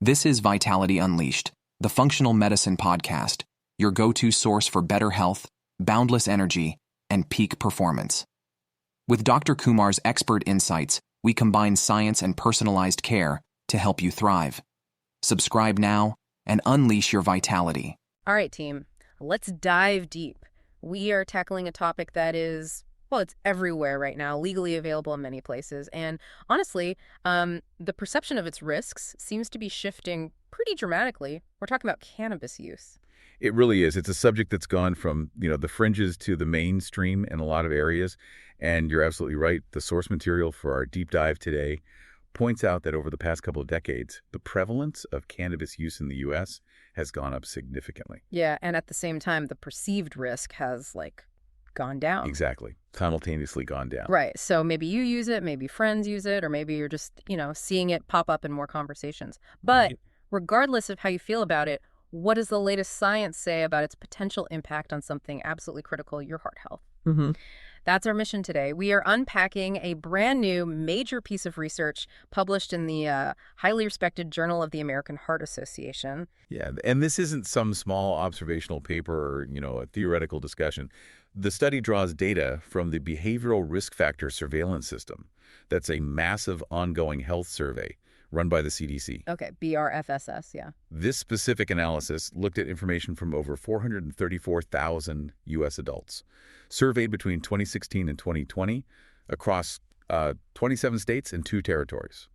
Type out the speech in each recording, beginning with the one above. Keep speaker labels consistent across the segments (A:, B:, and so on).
A: This is Vitality Unleashed, the functional medicine podcast, your go-to source for better health, boundless energy, and peak performance. With Dr. Kumar's expert insights, we combine science and personalized care to help you thrive. Subscribe now and unleash your vitality.
B: All right, team, let's dive deep. We are tackling a topic that is, well, it's everywhere right now, legally available in many places. And honestly, the perception of its risks seems to be shifting pretty dramatically. We're talking about cannabis use.
C: It really is. It's a subject that's gone from, the fringes to the mainstream in a lot of areas. And you're absolutely right. The source material for our deep dive today points out that over the past couple of decades, the prevalence of cannabis use in the U.S. has gone up significantly.
B: Yeah, and at the same time, the perceived risk has, gone down.
C: Exactly. Simultaneously gone down.
B: Right. So maybe you use it, maybe friends use it, or maybe you're just, seeing it pop up in more conversations. But regardless of how you feel about it, what does the latest science say about its potential impact on something absolutely critical, your heart health?
D: Mm-hmm.
B: That's our mission today. We are unpacking a brand new major piece of research published in the highly respected Journal of the American Heart Association.
C: Yeah, and this isn't some small observational paper or, a theoretical discussion. The study draws data from the Behavioral Risk Factor Surveillance System. That's a massive ongoing health survey run by the CDC.
B: Okay, BRFSS, yeah.
C: This specific analysis looked at information from over 434,000 U.S. adults, surveyed between 2016 and 2020 across 27 states and 2 territories.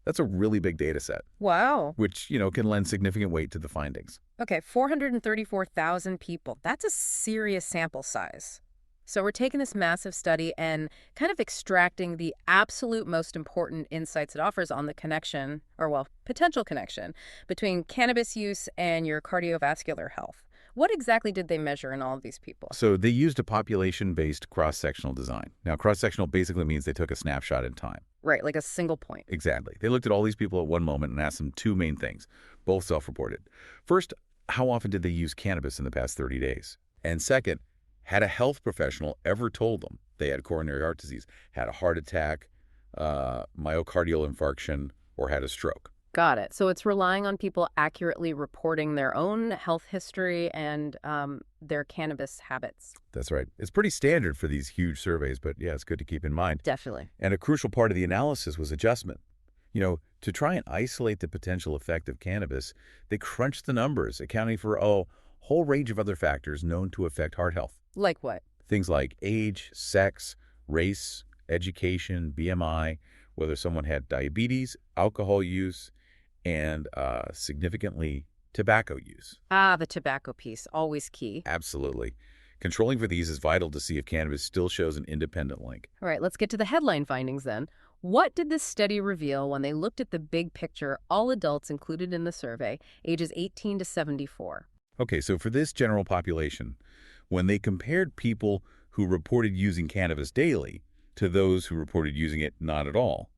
C: That's a really big data set.
B: Wow.
C: Which, can lend significant weight to the findings.
B: Okay, 434,000 people. That's a serious sample size. So we're taking this massive study and kind of extracting the absolute most important insights it offers on the connection, or potential connection, between cannabis use and your cardiovascular health. What exactly did they measure in all of these people?
C: So they used a population-based cross-sectional design. Now, cross-sectional basically means they took a snapshot in time.
B: Right, like a single point.
C: Exactly. They looked at all these people at one moment and asked them 2 main things, both self-reported. First, how often did they use cannabis in the past 30 days? And second, had a health professional ever told them they had coronary heart disease, had a heart attack, myocardial infarction, or had a stroke?
B: Got it. So it's relying on people accurately reporting their own health history and their cannabis habits.
C: That's right. It's pretty standard for these huge surveys, but yeah, it's good to keep in mind.
B: Definitely.
C: And a crucial part of the analysis was adjustment. To try and isolate the potential effect of cannabis, they crunched the numbers, accounting for a whole range of other factors known to affect heart health.
B: Like what?
C: Things like age, sex, race, education, BMI, whether someone had diabetes, alcohol use, and significantly tobacco use.
B: Ah, the tobacco piece, always key.
C: Absolutely. Controlling for these is vital to see if cannabis still shows an independent link.
B: All right, let's get to the headline findings then. What did this study reveal when they looked at the big picture, all adults included in the survey, ages 18 to 74?
C: Okay, so for this general population, when they compared people who reported using cannabis daily to those who reported using it not at all,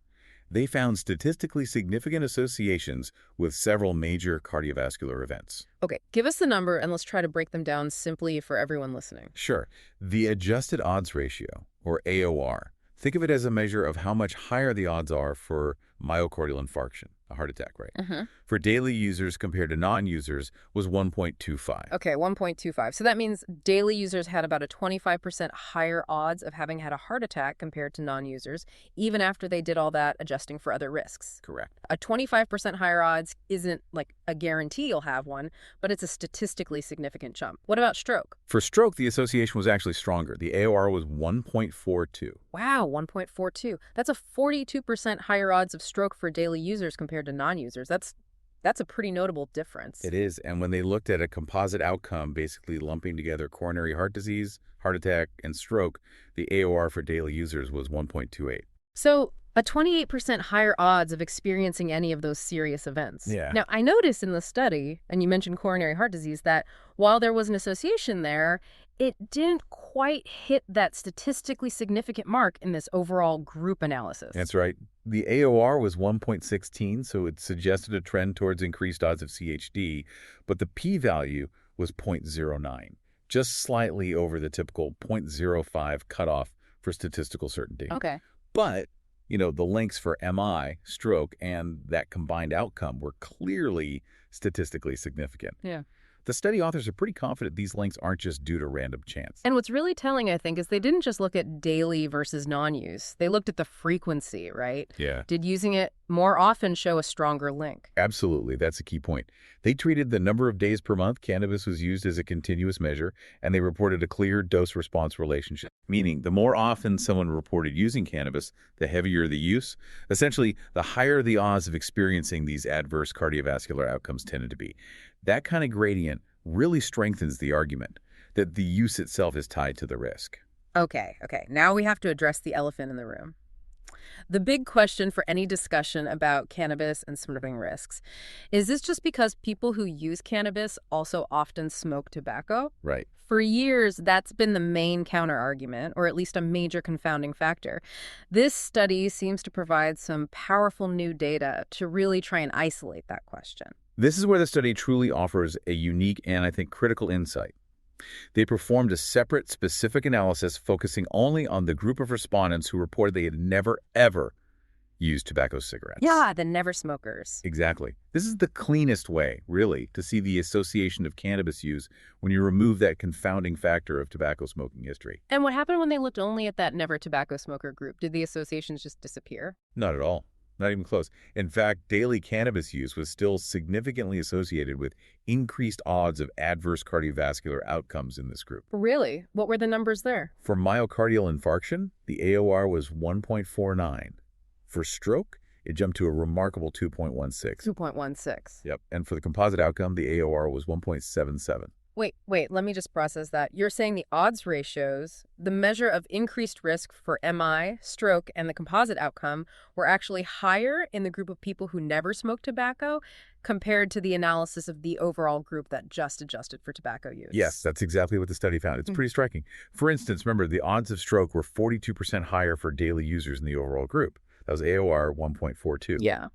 C: they found statistically significant associations with several major cardiovascular events.
B: Okay, give us the number and let's try to break them down simply for everyone listening.
C: Sure. The adjusted odds ratio, or AOR, think of it as a measure of how much higher the odds are for myocardial infarction, a heart attack, right? For daily users compared to non-users was 1.25.
B: Okay, 1.25. So that means daily users had about a 25% higher odds of having had a heart attack compared to non-users, even after they did all that adjusting for other risks.
C: Correct.
B: A 25% higher odds isn't like a guarantee you'll have one, but it's a statistically significant jump. What about stroke?
C: For stroke, the association was actually stronger. The AOR was 1.42.
B: Wow, 1.42. That's a 42% higher odds of stroke for daily users compared to non-users. That's a pretty notable difference.
C: It is. And when they looked at a composite outcome, basically lumping together coronary heart disease, heart attack, and stroke, the AOR for daily users was 1.28.
B: So a 28% higher odds of experiencing any of those serious events.
C: Yeah.
B: Now, I noticed in the study, and you mentioned coronary heart disease, that while there was an association there, it didn't quite hit that statistically significant mark in this overall group analysis.
C: That's right. The AOR was 1.16, so it suggested a trend towards increased odds of CHD, but the p-value was 0.09, just slightly over the typical 0.05 cutoff for statistical certainty.
B: Okay.
C: But The links for MI, stroke, and that combined outcome were clearly statistically significant.
B: Yeah.
C: The study authors are pretty confident these links aren't just due to random chance.
B: And what's really telling, I think, is they didn't just look at daily versus non-use. They looked at the frequency, right?
C: Yeah.
B: Did using it more often show a stronger link?
C: Absolutely. That's a key point. They treated the number of days per month cannabis was used as a continuous measure, and they reported a clear dose-response relationship, meaning the more often someone reported using cannabis, the heavier the use. Essentially, the higher the odds of experiencing these adverse cardiovascular outcomes tended to be. That kind of gradient really strengthens the argument that the use itself is tied to the risk.
B: Okay. Now we have to address the elephant in the room. The big question for any discussion about cannabis and smoking risks. Is this just because people who use cannabis also often smoke tobacco?
C: Right.
B: For years, that's been the main counter-argument, or at least a major confounding factor. This study seems to provide some powerful new data to really try and isolate that question.
C: This is where the study truly offers a unique and, I think, critical insight. They performed a separate, specific analysis focusing only on the group of respondents who reported they had never, ever used tobacco cigarettes.
B: Yeah, the never smokers.
C: Exactly. This is the cleanest way, really, to see the association of cannabis use when you remove that confounding factor of tobacco smoking history.
B: And what happened when they looked only at that never tobacco smoker group? Did the associations just disappear?
C: Not at all. Not even close. In fact, daily cannabis use was still significantly associated with increased odds of adverse cardiovascular outcomes in this group.
B: Really? What were the numbers there?
C: For myocardial infarction, the AOR was 1.49. For stroke, it jumped to a remarkable 2.16.
B: 2.16.
C: Yep. And for the composite outcome, the AOR was 1.77.
B: Wait, let me just process that. You're saying the odds ratios, the measure of increased risk for MI, stroke, and the composite outcome were actually higher in the group of people who never smoked tobacco compared to the analysis of the overall group that just adjusted for tobacco use.
C: Yes, that's exactly what the study found. It's pretty striking. For instance, remember, the odds of stroke were 42% higher for daily users in the overall group. That was AOR 1.42.
B: Yeah.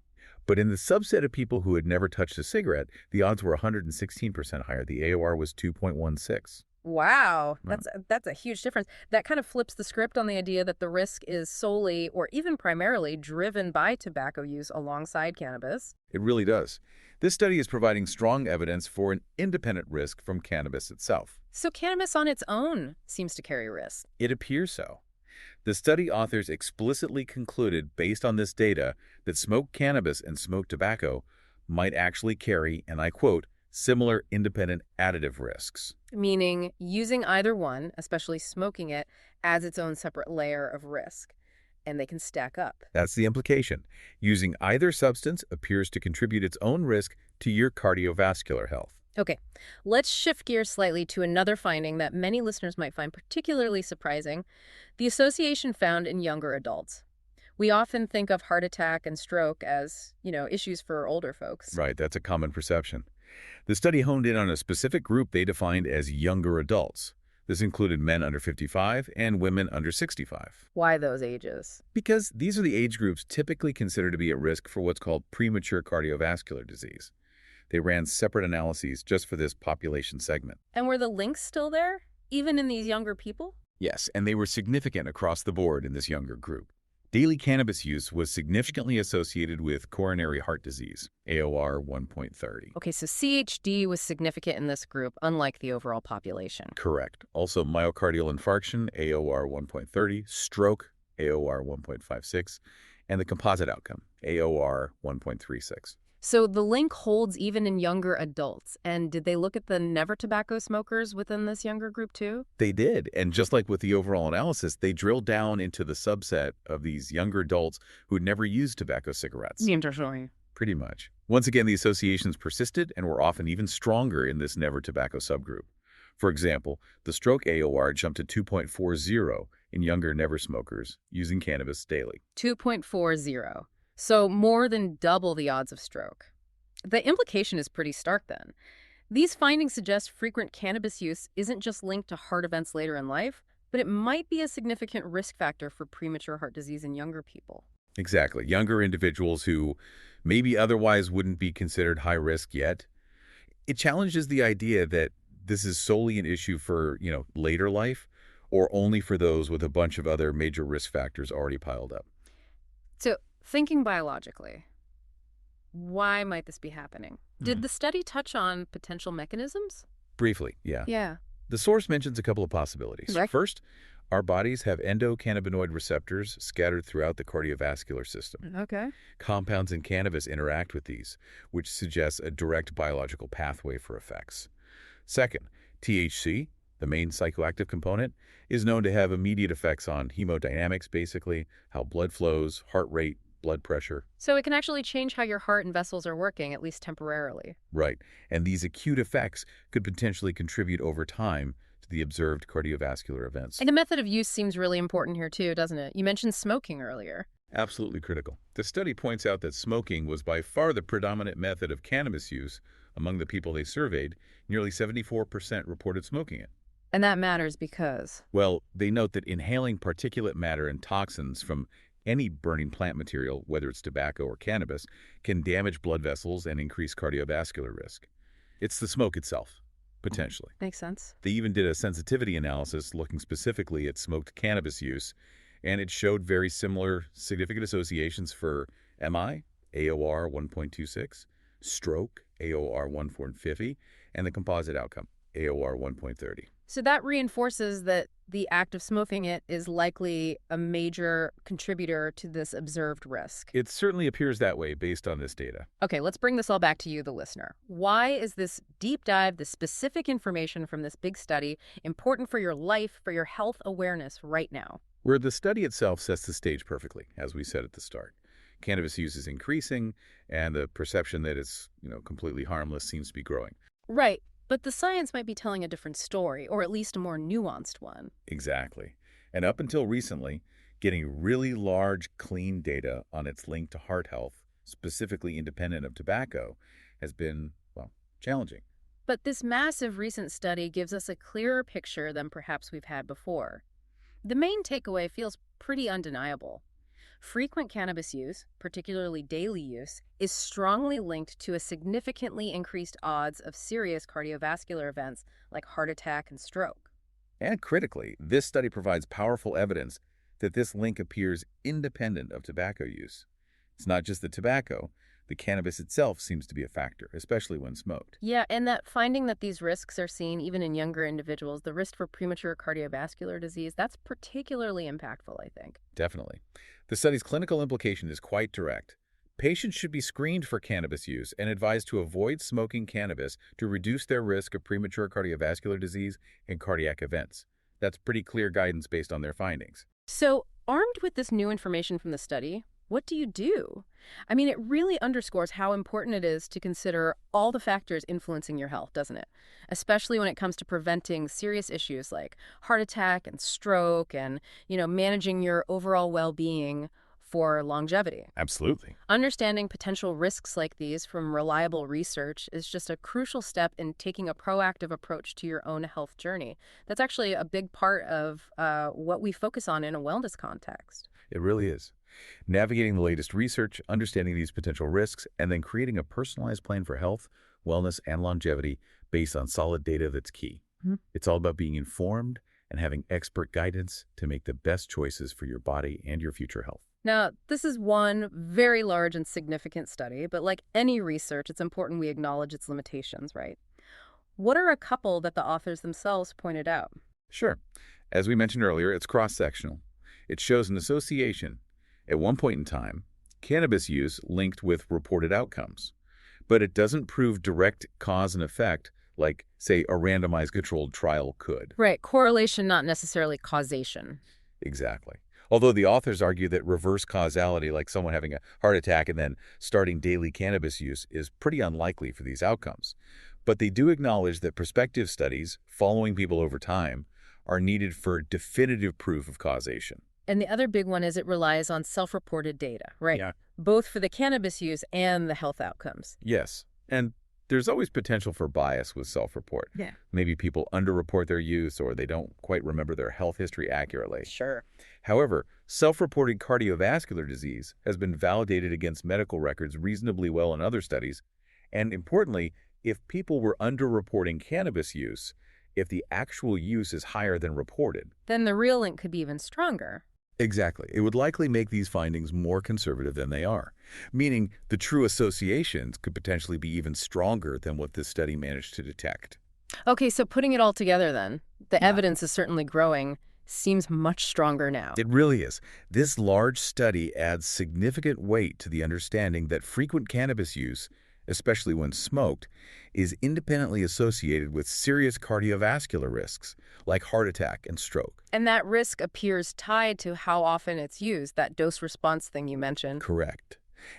C: But in the subset of people who had never touched a cigarette, the odds were 116% higher. The AOR was 2.16.
B: Wow, that's a huge difference. That kind of flips the script on the idea that the risk is solely or even primarily driven by tobacco use alongside cannabis.
C: It really does. This study is providing strong evidence for an independent risk from cannabis itself.
B: So cannabis on its own seems to carry risk.
C: It appears so. The study authors explicitly concluded, based on this data, that smoked cannabis and smoked tobacco might actually carry, and I quote, similar independent additive risks.
B: Meaning using either one, especially smoking it, adds its own separate layer of risk, and they can stack up.
C: That's the implication. Using either substance appears to contribute its own risk to your cardiovascular health.
B: Okay, let's shift gears slightly to another finding that many listeners might find particularly surprising, the association found in younger adults. We often think of heart attack and stroke as, issues for older folks.
C: Right, that's a common perception. The study honed in on a specific group they defined as younger adults. This included men under 55 and women under 65.
B: Why those ages?
C: Because these are the age groups typically considered to be at risk for what's called premature cardiovascular disease. They ran separate analyses just for this population segment.
B: And were the links still there, even in these younger people?
C: Yes, and they were significant across the board in this younger group. Daily cannabis use was significantly associated with coronary heart disease, AOR 1.30.
B: Okay, so CHD was significant in this group, unlike the overall population.
C: Correct. Also, myocardial infarction, AOR 1.30, stroke, AOR 1.56, and the composite outcome, AOR 1.36.
B: So the link holds even in younger adults. And did they look at the never tobacco smokers within this younger group too?
C: They did. And just like with the overall analysis, they drilled down into the subset of these younger adults who'd never used tobacco cigarettes.
B: Interesting.
C: Pretty much. Once again, the associations persisted and were often even stronger in this never tobacco subgroup. For example, the stroke AOR jumped to 2.40 in younger never smokers using cannabis daily.
B: 2.40. So more than double the odds of stroke. The implication is pretty stark then. These findings suggest frequent cannabis use isn't just linked to heart events later in life, but it might be a significant risk factor for premature heart disease in younger people.
C: Exactly. Younger individuals who maybe otherwise wouldn't be considered high risk yet. It challenges the idea that this is solely an issue for, later life or only for those with a bunch of other major risk factors already piled up.
B: So, thinking biologically, why might this be happening? Did the study touch on potential mechanisms?
C: Briefly, yeah.
B: Yeah.
C: The source mentions a couple of possibilities.
B: Right.
C: First, our bodies have endocannabinoid receptors scattered throughout the cardiovascular system.
B: Okay.
C: Compounds in cannabis interact with these, which suggests a direct biological pathway for effects. Second, THC, the main psychoactive component, is known to have immediate effects on hemodynamics, basically, how blood flows, heart rate, blood pressure.
B: So it can actually change how your heart and vessels are working, at least temporarily.
C: Right. And these acute effects could potentially contribute over time to the observed cardiovascular events.
B: And the method of use seems really important here too, doesn't it? You mentioned smoking earlier.
C: Absolutely critical. The study points out that smoking was by far the predominant method of cannabis use among the people they surveyed. Nearly 74% reported smoking it.
B: And that matters because...
C: Well, they note that inhaling particulate matter and toxins from any burning plant material, whether it's tobacco or cannabis, can damage blood vessels and increase cardiovascular risk. It's the smoke itself, potentially.
B: Makes sense.
C: They even did a sensitivity analysis looking specifically at smoked cannabis use, and it showed very similar significant associations for MI, AOR 1.26, stroke, AOR 1.50, and the composite outcome, AOR 1.30.
B: So that reinforces that the act of smoking it is likely a major contributor to this observed risk.
C: It certainly appears that way based on this data.
B: Okay, let's bring this all back to you, the listener. Why is this deep dive, this specific information from this big study, important for your life, for your health awareness right now?
C: Where the study itself sets the stage perfectly, as we said at the start. Cannabis use is increasing, and the perception that it's, completely harmless seems to be growing.
B: Right. But the science might be telling a different story, or at least a more nuanced one.
C: Exactly. And up until recently, getting really large, clean data on its link to heart health, specifically independent of tobacco, has been, challenging.
B: But this massive recent study gives us a clearer picture than perhaps we've had before. The main takeaway feels pretty undeniable. Frequent cannabis use, particularly daily use, is strongly linked to a significantly increased odds of serious cardiovascular events like heart attack and stroke.
C: And critically, this study provides powerful evidence that this link appears independent of tobacco use. It's not just the tobacco. The cannabis itself seems to be a factor, especially when smoked.
B: Yeah, and that finding that these risks are seen even in younger individuals, the risk for premature cardiovascular disease, that's particularly impactful, I think.
C: Definitely. The study's clinical implication is quite direct. Patients should be screened for cannabis use and advised to avoid smoking cannabis to reduce their risk of premature cardiovascular disease and cardiac events. That's pretty clear guidance based on their findings.
B: So, armed with this new information from the study, what do you do? I mean, it really underscores how important it is to consider all the factors influencing your health, doesn't it? Especially when it comes to preventing serious issues like heart attack and stroke and, managing your overall well-being for longevity.
C: Absolutely.
B: Understanding potential risks like these from reliable research is just a crucial step in taking a proactive approach to your own health journey. That's actually a big part of what we focus on in a wellness context.
C: It really is. Navigating the latest research, understanding these potential risks, and then creating a personalized plan for health, wellness, and longevity based on solid data that's key. It's all about being informed and having expert guidance to make the best choices for your body and your future health.
B: Now, this is one very large and significant study, but like any research, it's important we acknowledge its limitations, right? What are a couple that the authors themselves pointed out?
C: Sure. As we mentioned earlier, it's cross-sectional. It shows an association. At one point in time, cannabis use linked with reported outcomes. But it doesn't prove direct cause and effect like, say, a randomized controlled trial could.
B: Right. Correlation, not necessarily causation.
C: Exactly. Although the authors argue that reverse causality, like someone having a heart attack and then starting daily cannabis use, is pretty unlikely for these outcomes. But they do acknowledge that prospective studies, following people over time, are needed for definitive proof of causation.
B: And the other big one is it relies on self-reported data, right?
C: Yeah.
B: Both for the cannabis use and the health outcomes.
C: Yes. And there's always potential for bias with self-report.
B: Yeah.
C: Maybe people underreport their use or they don't quite remember their health history accurately.
B: Sure.
C: However, self-reported cardiovascular disease has been validated against medical records reasonably well in other studies. And importantly, if people were underreporting cannabis use, if the actual use is higher than reported,
B: Then the real link could be even stronger.
C: Exactly. It would likely make these findings more conservative than they are, meaning the true associations could potentially be even stronger than what this study managed to detect.
B: Okay, so putting it all together then, the
C: Yeah.
B: evidence is certainly growing, seems much stronger now.
C: It really is. This large study adds significant weight to the understanding that frequent cannabis use, especially when smoked, is independently associated with serious cardiovascular risks, like heart attack and stroke.
B: And that risk appears tied to how often it's used, that dose-response thing you mentioned.
C: Correct.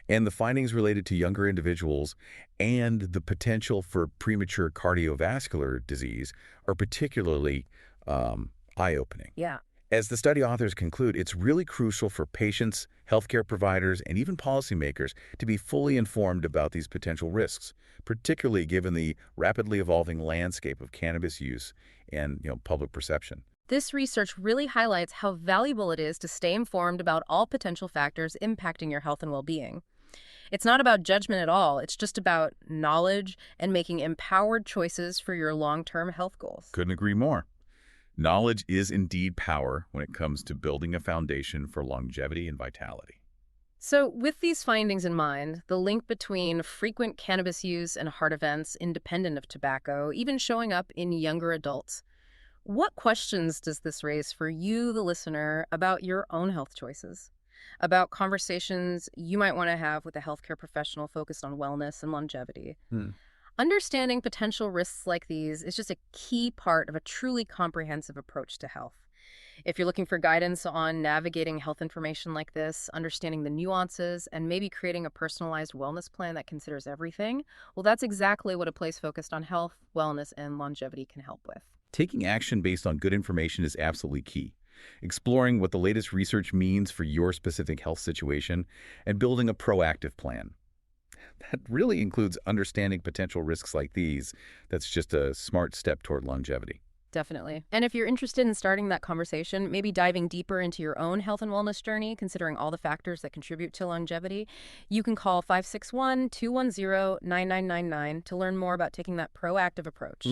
C: And the findings related to younger individuals and the potential for premature cardiovascular disease are particularly eye-opening.
B: Yeah.
C: As the study authors conclude, it's really crucial for patients, healthcare providers, and even policymakers to be fully informed about these potential risks, particularly given the rapidly evolving landscape of cannabis use and public perception.
B: This research really highlights how valuable it is to stay informed about all potential factors impacting your health and well-being. It's not about judgment at all. It's just about knowledge and making empowered choices for your long-term health goals.
C: Couldn't agree more. Knowledge is indeed power when it comes to building a foundation for longevity and vitality.
B: So with these findings in mind, the link between frequent cannabis use and heart events independent of tobacco, even showing up in younger adults, what questions does this raise for you, the listener, about your own health choices? About conversations you might want to have with a healthcare professional focused on wellness and longevity? Understanding potential risks like these is just a key part of a truly comprehensive approach to health. If you're looking for guidance on navigating health information like this, understanding the nuances, and maybe creating a personalized wellness plan that considers everything, well, that's exactly what a place focused on health, wellness, and longevity can help with.
C: Taking action based on good information is absolutely key. Exploring what the latest research means for your specific health situation and building a proactive plan. That really includes understanding potential risks like these. That's just a smart step toward longevity.
B: Definitely. And if you're interested in starting that conversation, maybe diving deeper into your own health and wellness journey, considering all the factors that contribute to longevity, you can call 561-210-9999 to learn more about taking that proactive approach.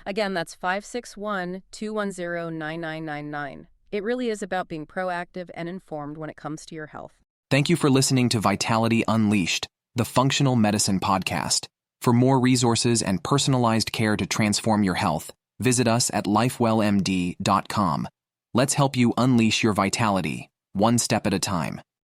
B: Again, that's 561-210-9999. It really is about being proactive and informed when it comes to your health.
A: Thank you for listening to Vitality Unleashed, the Functional Medicine Podcast. For more resources and personalized care to transform your health, visit us at LifeWellMD.com. Let's help you unleash your vitality, one step at a time.